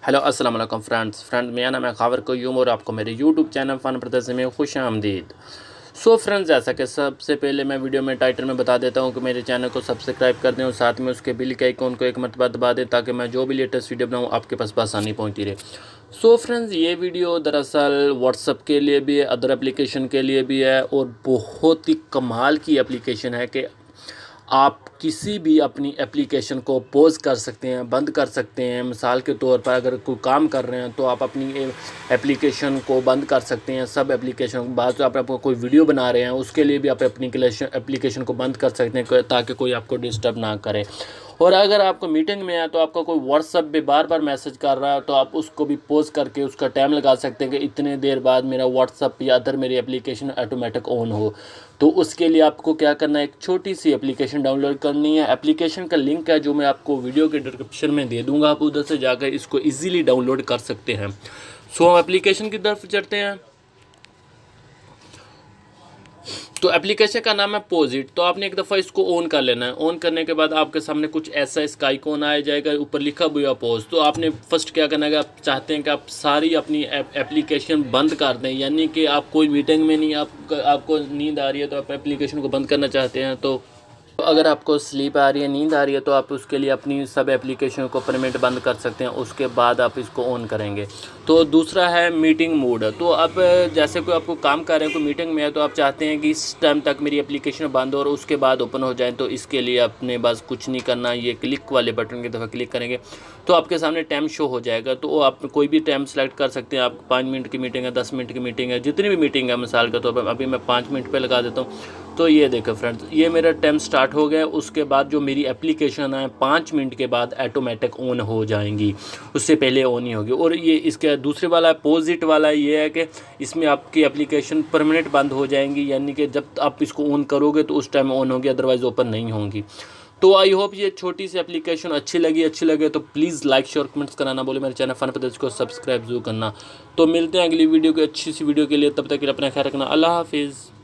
Hello अस्सलाम वालेकुम friends मेरा नाम है खावर क़य्यूम और आपको मेरे यूट्यूब चैनल फ़न प्रदर्शन में खुश आमदीद। सो फ्रेंड्स, जैसा कि सबसे पहले मैं वीडियो में टाइटल में बता देता हूं कि मेरे चैनल को सब्सक्राइब कर दें और साथ में उसके बिल के आइकॉन को एक मरतबा दबा दें ताकि मैं जो भी लेटेस्ट वीडियो बनाऊं आपके पास आसानी पहुंचती रहे। सो फ्रेंड्स, ये वीडियो दरअसल व्हाट्सअप के लिए भी है, अदर एप्लीकेशन के लिए भी है और बहुत ही कमाल की एप्लीकेशन है कि आप किसी भी अपनी एप्लीकेशन को पॉज कर सकते हैं, बंद कर सकते हैं। मिसाल के तौर पर अगर कोई काम कर रहे हैं तो आप अपनी एप्लीकेशन को बंद कर सकते हैं। सब एप्लीकेशन बाद तो आप कोई वीडियो बना रहे हैं उसके लिए भी आप अपनी एप्लीकेशन को बंद कर सकते हैं ताकि कोई आपको डिस्टर्ब ना करे। और अगर आपको मीटिंग में है तो आपका कोई व्हाट्सअप पे बार बार मैसेज कर रहा है तो आप उसको भी पॉज करके उसका टाइम लगा सकते हैं कि इतने देर बाद मेरा व्हाट्सअप या अदर मेरी एप्लीकेशन ऑटोमेटिक ऑन हो। तो उसके लिए आपको क्या करना है, एक छोटी सी एप्लीकेशन डाउनलोड करनी है। एप्लीकेशन का लिंक है जो मैं आपको वीडियो के डिस्क्रिप्शन में दे दूंगा, आप उधर से जाकर इसको ईज़िली डाउनलोड कर सकते हैं। सो हम एप्लीकेशन की तरफ चलते हैं। तो एप्लीकेशन का नाम है पोजिट। तो आपने एक दफ़ा इसको ऑन कर लेना है। ऑन करने के बाद आपके सामने कुछ ऐसा इसका आइकॉन आ जाएगा, ऊपर लिखा हुआ पोज। तो आपने फर्स्ट क्या करना है, आप चाहते हैं कि आप सारी अपनी एप्लीकेशन बंद कर दें, यानी कि आप कोई मीटिंग में नहीं, आपको नींद आ रही है तो आप एप्लीकेशन को बंद करना चाहते हैं। तो अगर आपको स्लीप आ रही है, नींद आ रही है, तो आप उसके लिए अपनी सब एप्लीकेशन को परमानेंट बंद कर सकते हैं। उसके बाद आप इसको ऑन करेंगे। तो दूसरा है मीटिंग मोड। तो अब जैसे कोई आपको काम कर रहे हैं, कोई मीटिंग में है, तो आप चाहते हैं कि इस टाइम तक मेरी एप्लीकेशन बंद हो और उसके बाद ओपन हो जाए। तो इसके लिए अपने बस कुछ नहीं करना, ये क्लिक वाले बटन की दफ़ा क्लिक करेंगे तो आपके सामने टाइम शो हो जाएगा। तो आप कोई भी टाइम सेलेक्ट कर सकते हैं। आप 5 मिनट की मीटिंग है, 10 मिनट की मीटिंग है, जितनी भी मीटिंग है मिसाल के तौर पर अभी मैं 5 मिनट पर लगा देता हूँ। तो ये देखो फ्रेंड्स, ये मेरा टाइम स्टार्ट हो गया। उसके बाद जो मेरी एप्लीकेशन है 5 मिनट के बाद ऑटोमेटिक ऑन हो जाएंगी, उससे पहले ऑन ही होगी। और ये इसके दूसरे वाला पोजिट वाला ये है कि इसमें आपकी एप्लीकेशन परमानेंट बंद हो जाएंगी, यानी कि जब आप इसको ऑन करोगे तो उस टाइम ऑन होगी, अदरवाइज़ ओपन नहीं होंगी। तो आई होप ये छोटी सी एप्लीकेशन अच्छी लगे तो प्लीज़ लाइक शेयर कमेंट्स कराना बोले। मेरे चैनल फन प्रदर्शन को सब्सक्राइब जरूर करना। तो मिलते हैं अगली वीडियो की अच्छी सी वीडियो के लिए, तब तक के लिए अपना ख्याल रखना। अल्लाह हाफिज़।